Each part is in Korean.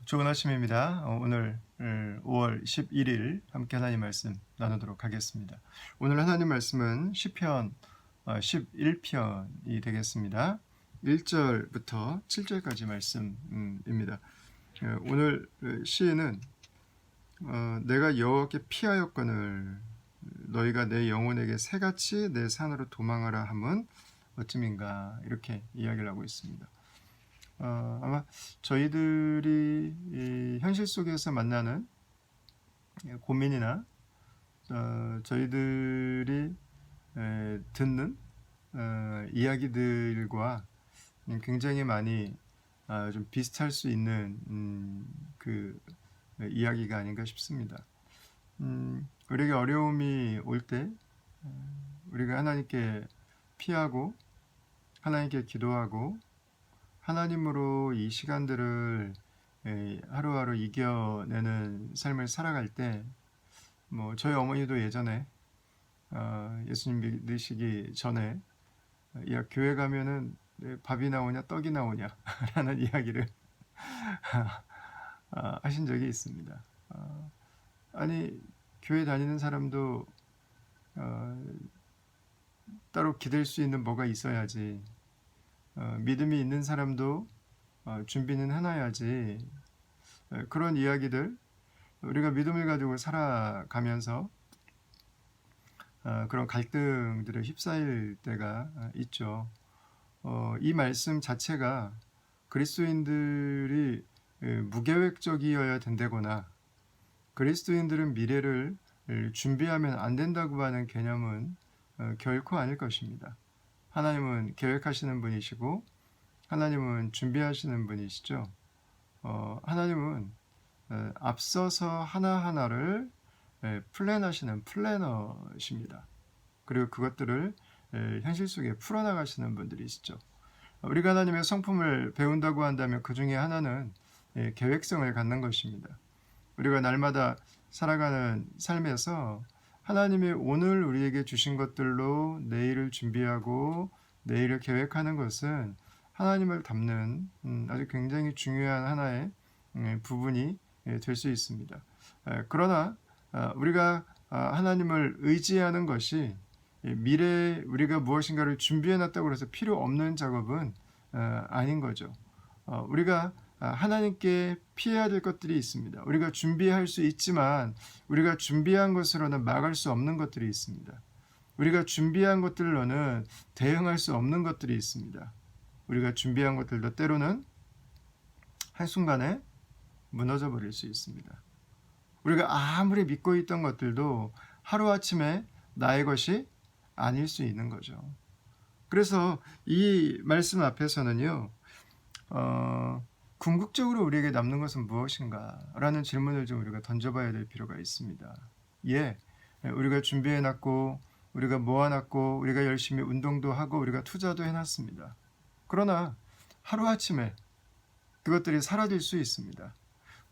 좋은 아침입니다. 오늘 5월 11일 함께 하나님 말씀 나누도록 하겠습니다. 오늘 하나님 말씀은 시편 11편이 되겠습니다. 1절부터 7절까지 말씀입니다. 오늘 시인은 내가 여호와께 피하였거늘 너희가 내 영혼에게 새같이 내 산으로 도망하라 함은 어찌민가 이렇게 이야기를 하고 있습니다. 아마 저희들이 이 현실 속에서 만나는 고민이나 저희들이 듣는 이야기들과 굉장히 많이 좀 비슷할 수 있는 그 이야기가 아닌가 싶습니다. 우리에게 어려움이 올 때 우리가 하나님께 피하고 하나님께 기도하고 하나님으로 이 시간들을 하루하루 이겨내는 삶을 살아갈 때, 저희 어머니도 예전에 예수님 믿으시기 전에 야 교회 가면은 밥이 나오냐 떡이 나오냐 라는 이야기를 하신 적이 있습니다. 아니 교회 다니는 사람도 따로 기댈 수 있는 뭐가 있어야지. 믿음이 있는 사람도 준비는 해놔야지. 그런 이야기들 우리가 믿음을 가지고 살아가면서 그런 갈등들에 휩싸일 때가 있죠. 이 말씀 자체가 그리스도인들이 무계획적이어야 된다거나 그리스도인들은 미래를 준비하면 안 된다고 하는 개념은 결코 아닐 것입니다. 하나님은 계획하시는 분이시고 하나님은 준비하시는 분이시죠. 하나님은 앞서서 하나하나를 플랜하시는 플래너십니다. 그리고 그것들을 현실 속에 풀어나가시는 분들이시죠. 우리가 하나님의 성품을 배운다고 한다면 그 중에 하나는 계획성을 갖는 것입니다. 우리가 날마다 살아가는 삶에서 하나님이 오늘 우리에게 주신 것들로 내일을 준비하고 내일을 계획하는 것은 하나님을 닮는 아주 굉장히 중요한 하나의 부분이 될 수 있습니다. 그러나 우리가 하나님을 의지하는 것이 미래에 우리가 무엇인가를 준비해 놨다고 해서 필요 없는 작업은 아닌 거죠. 우리가 하나님께 피해야 될 것들이 있습니다. 우리가 준비할 수 있지만 우리가 준비한 것으로는 막을 수 없는 것들이 있습니다. 우리가 준비한 것들로는 대응할 수 없는 것들이 있습니다. 우리가 준비한 것들도 때로는 한순간에 무너져 버릴 수 있습니다. 우리가 아무리 믿고 있던 것들도 하루아침에 나의 것이 아닐 수 있는 거죠. 그래서 이 말씀 앞에서는요, 궁극적으로 우리에게 남는 것은 무엇인가? 라는 질문을 좀 우리가 던져봐야 될 필요가 있습니다. 우리가 준비해놨고, 우리가 모아놨고, 우리가 열심히 운동도 하고, 우리가 투자도 해놨습니다. 그러나 하루아침에 그것들이 사라질 수 있습니다.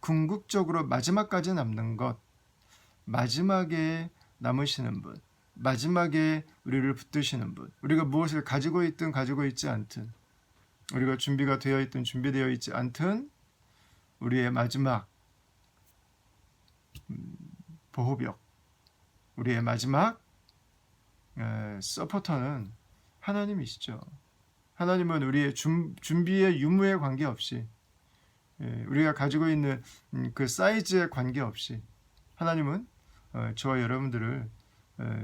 궁극적으로 마지막까지 남는 것, 마지막에 남으시는 분, 마지막에 우리를 붙드시는 분, 우리가 무엇을 가지고 있든 가지고 있지 않든, 우리가 준비가 되어 있든 준비되어 있지 않든 우리의 마지막 보호벽, 우리의 마지막 서포터는 하나님이시죠. 하나님은 우리의 준비의 유무에 관계없이 우리가 가지고 있는 그 사이즈에 관계없이 하나님은 저와 여러분들을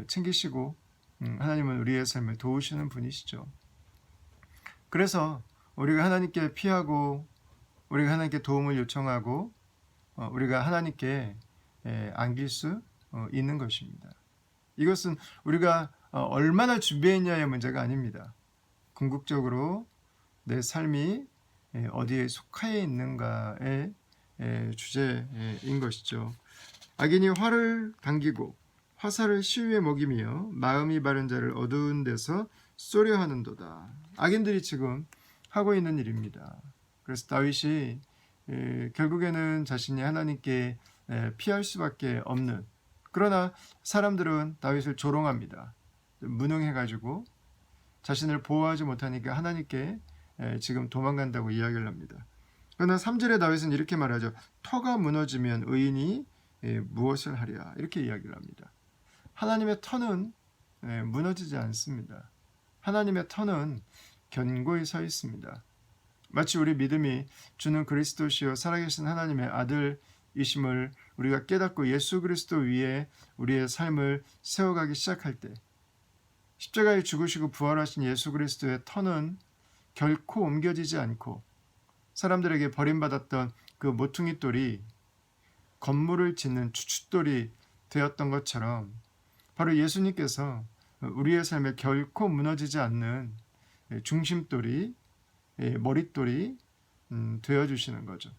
챙기시고 하나님은 우리의 삶을 도우시는 분이시죠. 그래서 우리가 하나님께 피하고 우리가 하나님께 도움을 요청하고 우리가 하나님께 안길 수 있는 것입니다. 이것은 우리가 얼마나 준비했냐의 문제가 아닙니다. 궁극적으로 내 삶이 어디에 속하여 있는가의 주제인 것이죠. 악인이 활을 당기고 화살을 시위에 먹이며 마음이 바른 자를 어두운 데서 쏘려 하는도다. 악인들이 지금 하고 있는 일입니다. 그래서 다윗이 결국에는 자신이 하나님께 피할 수밖에 없는, 그러나 사람들은 다윗을 조롱합니다. 무능해가지고 자신을 보호하지 못하니까 하나님께 지금 도망간다고 이야기를 합니다. 그러나 3절에 다윗은 이렇게 말하죠. 터가 무너지면 의인이 무엇을 하랴, 이렇게 이야기를 합니다. 하나님의 터는 무너지지 않습니다. 하나님의 터는 견고히 서 있습니다. 마치 우리 믿음이 주는 그리스도시요 살아계신 하나님의 아들이심을 우리가 깨닫고 예수 그리스도 위에 우리의 삶을 세워가기 시작할 때, 십자가에 죽으시고 부활하신 예수 그리스도의 터는 결코 옮겨지지 않고 사람들에게 버림받았던 그 모퉁이 돌이 건물을 짓는 추춧돌이 되었던 것처럼 바로 예수님께서 우리의 삶에 결코 무너지지 않는 중심돌이, 머릿돌이 되어주시는 거죠.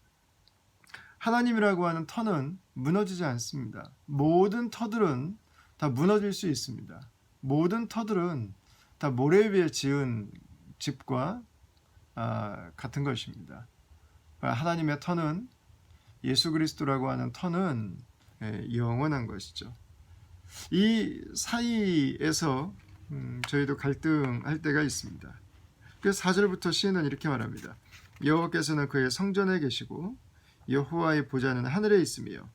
하나님이라고 하는 터는 무너지지 않습니다. 모든 터들은 다 무너질 수 있습니다. 모든 터들은 다 모래 위에 지은 집과 같은 것입니다. 하나님의 터는, 예수 그리스도라고 하는 터는 영원한 것이죠. 이 사이에서 저희도 갈등할 때가 있습니다. 그래서 4절부터 시인은 이렇게 말합니다. 여호와께서는 그의 성전에 계시고 여호와의 보좌는 하늘에 있으며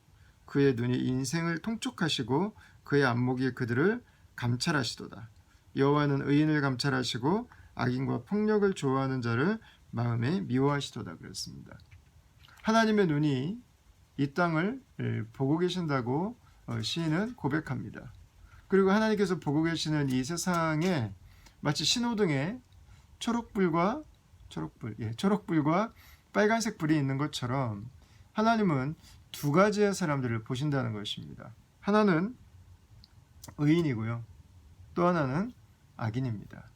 그의 눈이 인생을 통촉하시고 그의 안목이 그들을 감찰하시도다. 여호와는 의인을 감찰하시고 악인과 폭력을 좋아하는 자를 마음에 미워하시도다 그랬습니다. 하나님의 눈이 이 땅을 보고 계신다고 시인은 고백합니다. 그리고 하나님께서 보고 계시는 이 세상에 마치 신호등에 초록불과 빨간색 불이 있는 것처럼 하나님은 두 가지의 사람들을 보신다는 것입니다. 하나는 의인이고요. 또 하나는 악인입니다.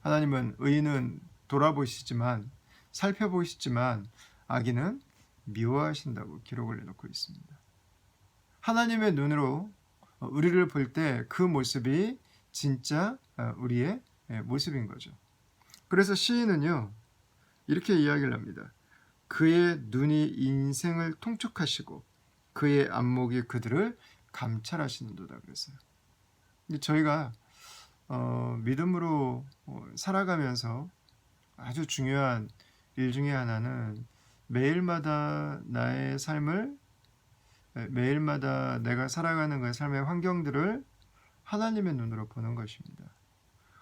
하나님은 의인은 돌아보시지만, 살펴보시지만 악인은 미워하신다고 기록을 해놓고 있습니다. 하나님의 눈으로 우리를 볼 때 그 모습이 진짜 우리의 모습인 거죠. 그래서 시인은요, 이렇게 이야기를 합니다. 그의 눈이 인생을 통촉하시고 그의 안목이 그들을 감찰하시는도다 그랬어요. 저희가 믿음으로 살아가면서 아주 중요한 일 중에 하나는 매일마다 나의 삶을, 매일마다 내가 살아가는 그 삶의 환경들을 하나님의 눈으로 보는 것입니다.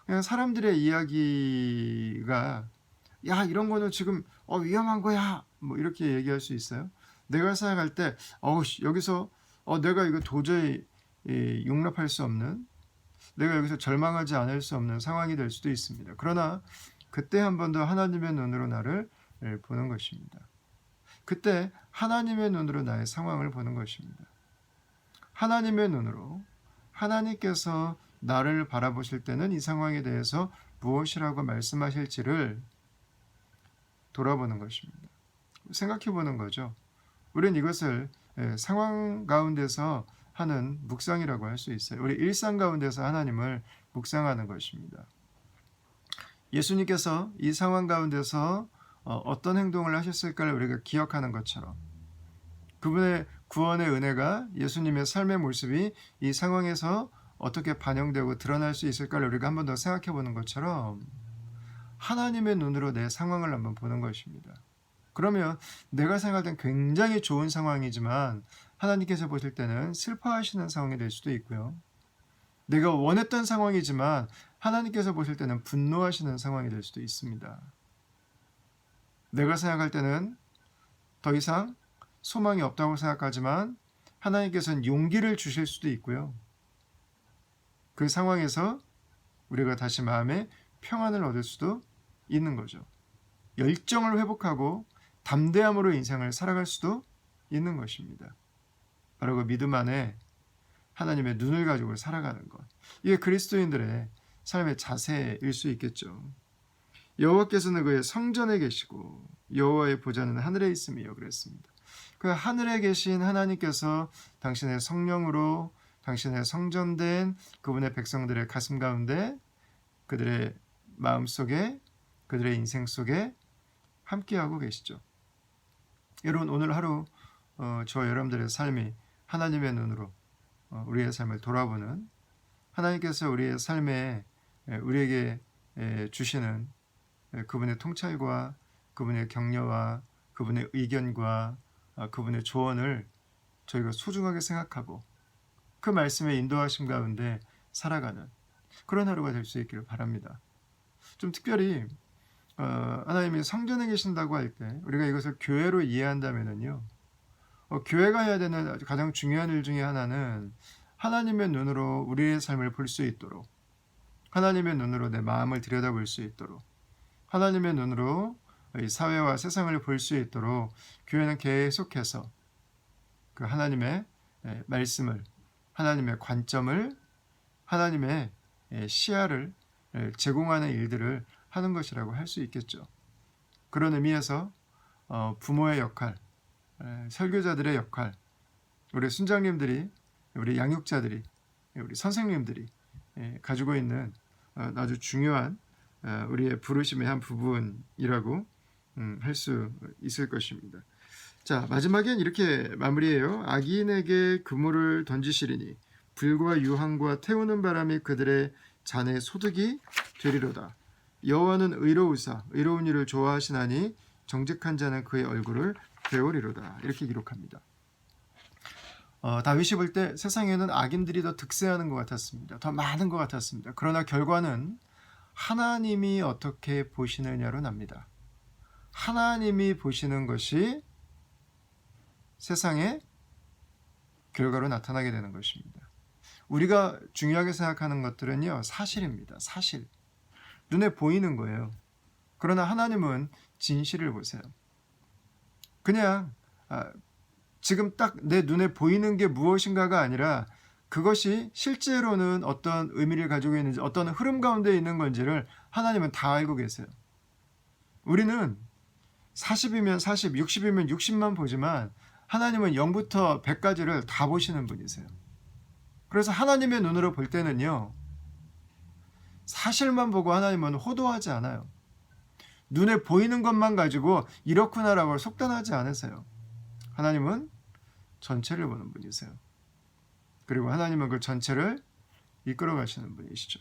그냥 사람들의 이야기가 야 이런 거는 지금 위험한 거야 뭐 이렇게 얘기할 수 있어요. 내가 생각할 때 여기서 내가 이거 도저히 용납할 수 없는, 내가 여기서 절망하지 않을 수 없는 상황이 될 수도 있습니다. 그러나 그때 한 번 더 하나님의 눈으로 나를 보는 것입니다. 그때 하나님의 눈으로 나의 상황을 보는 것입니다. 하나님의 눈으로 하나님께서 나를 바라보실 때는 이 상황에 대해서 무엇이라고 말씀하실지를 돌아보는 것입니다. 생각해 보는 거죠. 우리는 이것을 상황 가운데서 하는 묵상이라고 할 수 있어요. 우리 일상 가운데서 하나님을 묵상하는 것입니다. 예수님께서 이 상황 가운데서 어떤 행동을 하셨을까를 우리가 기억하는 것처럼 그분의 구원의 은혜가, 예수님의 삶의 모습이 이 상황에서 어떻게 반영되고 드러날 수 있을까를 우리가 한 번 더 생각해 보는 것처럼 하나님의 눈으로 내 상황을 한번 보는 것입니다. 그러면 내가 생각할 땐 굉장히 좋은 상황이지만 하나님께서 보실 때는 슬퍼하시는 상황이 될 수도 있고요. 내가 원했던 상황이지만 하나님께서 보실 때는 분노하시는 상황이 될 수도 있습니다. 내가 생각할 때는 더 이상 소망이 없다고 생각하지만 하나님께서는 용기를 주실 수도 있고요. 그 상황에서 우리가 다시 마음에 평안을 얻을 수도 있는 거죠. 열정을 회복하고 담대함으로 인생을 살아갈 수도 있는 것입니다. 바로 그 믿음 안에 하나님의 눈을 가지고 살아가는 것. 이게 그리스도인들의 삶의 자세일 수 있겠죠. 여호와께서는 그의 성전에 계시고 여호와의 보좌는 하늘에 있으며 그랬습니다. 그 하늘에 계신 하나님께서 당신의 성령으로 당신의 성전된 그분의 백성들의 가슴 가운데, 그들의 마음 속에, 그들의 인생 속에 함께하고 계시죠. 여러분, 오늘 하루 저와 여러분들의 삶이 하나님의 눈으로 우리의 삶을 돌아보는, 하나님께서 우리의 삶에 우리에게 주시는 그분의 통찰과 그분의 격려와 그분의 의견과 그분의 조언을 저희가 소중하게 생각하고 그 말씀의 인도하심 가운데 살아가는 그런 하루가 될 수 있기를 바랍니다. 좀 특별히 하나님이 성전에 계신다고 할 때 우리가 이것을 교회로 이해한다면은요, 교회가 해야 되는 가장 중요한 일 중에 하나는 하나님의 눈으로 우리의 삶을 볼 수 있도록, 하나님의 눈으로 내 마음을 들여다볼 수 있도록, 하나님의 눈으로 이 사회와 세상을 볼 수 있도록 교회는 계속해서 그 하나님의 말씀을, 하나님의 관점을, 하나님의 시야를 제공하는 일들을 하는 것이라고 할 수 있겠죠. 그런 의미에서 부모의 역할, 설교자들의 역할, 우리 순장님들이, 우리 양육자들이, 우리 선생님들이 가지고 있는 아주 중요한 우리의 부르심의 한 부분이라고 할 수 있을 것입니다. 자, 마지막엔 이렇게 마무리해요. 악인에게 그물을 던지시리니 불과 유황과 태우는 바람이 그들의 잔에 소득이 되리로다. 여호와는 의로우사 의로운 일을 좋아하시나니 정직한 자는 그의 얼굴을 배우리로다. 이렇게 기록합니다. 다윗이 볼 때 세상에는 악인들이 더 득세하는 것 같았습니다. 더 많은 것 같았습니다. 그러나 결과는 하나님이 어떻게 보시느냐로 납니다. 하나님이 보시는 것이 세상의 결과로 나타나게 되는 것입니다. 우리가 중요하게 생각하는 것들은요, 사실입니다. 사실. 눈에 보이는 거예요. 그러나 하나님은 진실을 보세요. 그냥 지금 딱 내 눈에 보이는 게 무엇인가가 아니라 그것이 실제로는 어떤 의미를 가지고 있는지, 어떤 흐름 가운데 있는 건지를 하나님은 다 알고 계세요. 우리는 40이면 40, 60이면 60만 보지만 하나님은 0부터 100까지를 다 보시는 분이세요. 그래서 하나님의 눈으로 볼 때는요, 사실만 보고 하나님은 호도하지 않아요. 눈에 보이는 것만 가지고 이렇구나라고 속단하지 않으세요. 하나님은 전체를 보는 분이세요. 그리고 하나님은 그 전체를 이끌어 가시는 분이시죠.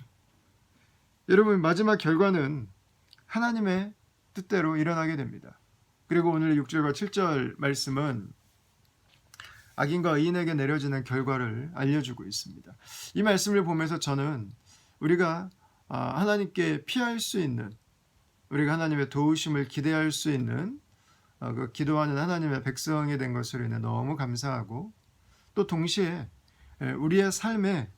여러분, 마지막 결과는 하나님의 뜻대로 일어나게 됩니다. 그리고 오늘 6절과 7절 말씀은 악인과 의인에게 내려지는 결과를 알려주고 있습니다. 이 말씀을 보면서 저는 우리가 하나님께 피할 수 있는, 우리가 하나님의 도우심을 기대할 수 있는 그 기도하는 하나님의 백성이 된 것으로 인해 너무 감사하고, 또 동시에 우리의 삶에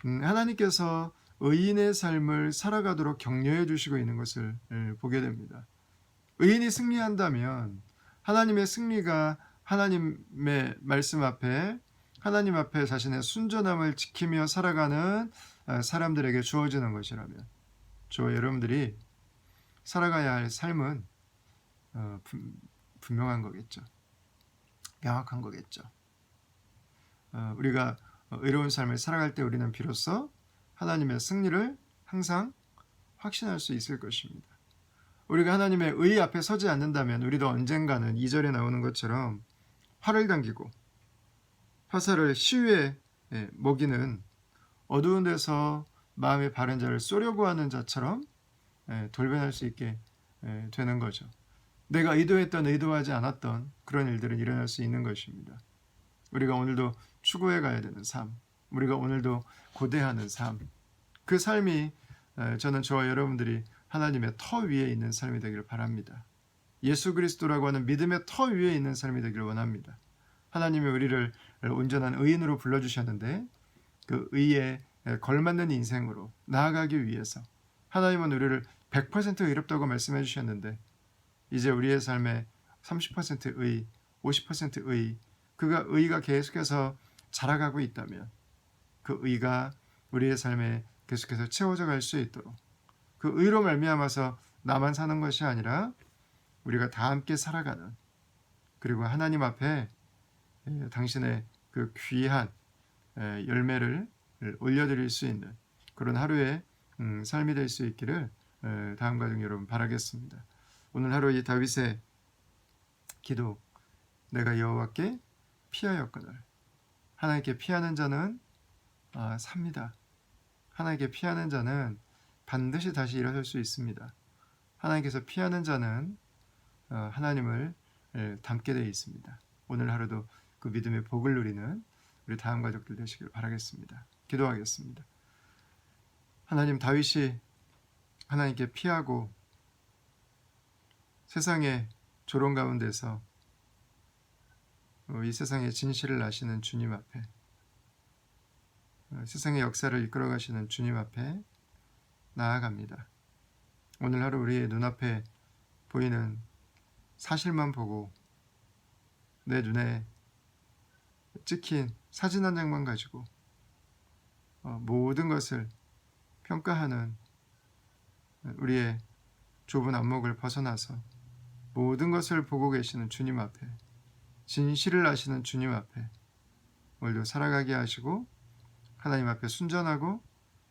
하나님께서 의인의 삶을 살아가도록 격려해 주시고 있는 것을 보게 됩니다. 의인이 승리한다면 하나님의 승리가 하나님의 말씀 앞에, 하나님 앞에 자신의 순전함을 지키며 살아가는 사람들에게 주어지는 것이라면, 저와 여러분들이 살아가야 할 삶은 분명한 거겠죠. 명확한 거겠죠. 우리가 의로운 삶을 살아갈 때 우리는 비로소 하나님의 승리를 항상 확신할 수 있을 것입니다. 우리가 하나님의 의 앞에 서지 않는다면 우리도 언젠가는 2절에 나오는 것처럼 활을 당기고 화살을 시위에 먹이는 어두운 데서 마음의 바른 자를 쏘려고 하는 자처럼 돌변할 수 있게 되는 거죠. 내가 의도했던 의도하지 않았던 그런 일들은 일어날 수 있는 것입니다. 우리가 오늘도 추구해 가야 되는 삶, 우리가 오늘도 고대하는 삶, 그 삶이 저는 저와 여러분들이 하나님의 터 위에 있는 삶이 되기를 바랍니다. 예수 그리스도라고 하는 믿음의 터 위에 있는 삶이 되기를 원합니다. 하나님이 우리를 온전한 의인으로 불러주셨는데 그 의에 걸맞는 인생으로 나아가기 위해서 하나님은 우리를 100% 의롭다고 말씀해 주셨는데, 이제 우리의 삶에 30% 의, 50% 의, 그가 의가 계속해서 자라가고 있다면 그 의가 우리의 삶에 계속해서 채워져 갈 수 있도록, 그 의로 말미암아서 나만 사는 것이 아니라 우리가 다 함께 살아가는, 그리고 하나님 앞에 당신의 그 귀한 열매를 올려드릴 수 있는 그런 하루의 삶이 될 수 있기를 다음과 중 여러분 바라겠습니다. 오늘 하루 이 다윗의 기도, 내가 여호와께 피하였거늘. 하나님께 피하는 자는 삽니다. 하나님께 피하는 자는 반드시 다시 일어설 수 있습니다. 하나님께서 피하는 자는 하나님을 담게 되어 있습니다. 오늘 하루도 그 믿음의 복을 누리는 우리 다음 가족들 되시길 바라겠습니다. 기도하겠습니다. 하나님, 다윗이 하나님께 피하고 세상의 조롱 가운데서 이 세상의 진실을 아시는 주님 앞에, 세상의 역사를 이끌어 가시는 주님 앞에 나아갑니다. 오늘 하루 우리의 눈앞에 보이는 사실만 보고 내 눈에 찍힌 사진 한 장만 가지고 모든 것을 평가하는 우리의 좁은 안목을 벗어나서 모든 것을 보고 계시는 주님 앞에, 진실을 아시는 주님 앞에 오늘도 살아가게 하시고, 하나님 앞에 순전하고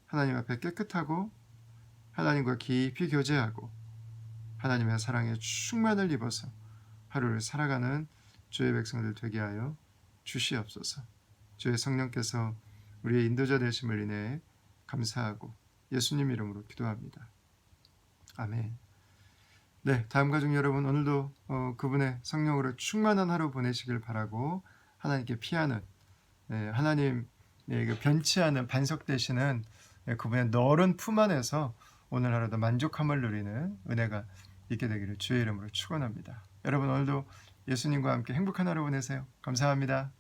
하나님 앞에 깨끗하고 하나님과 깊이 교제하고 하나님의 사랑에 충만을 입어서 하루를 살아가는 주의 백성들 되게 하여 주시옵소서. 주의 성령께서 우리의 인도자 되심을 인해 감사하고 예수님 이름으로 기도합니다. 아멘. 네, 다음 가족 여러분, 오늘도 그분의 성령으로 충만한 하루 보내시길 바라고, 하나님께 피하는, 하나님 변치 않은 반석 되시는 그분의 너른 품 안에서 오늘 하루도 만족함을 누리는 은혜가 있게 되기를 주의 이름으로 축원합니다. 여러분, 오늘도 예수님과 함께 행복한 하루 보내세요. 감사합니다.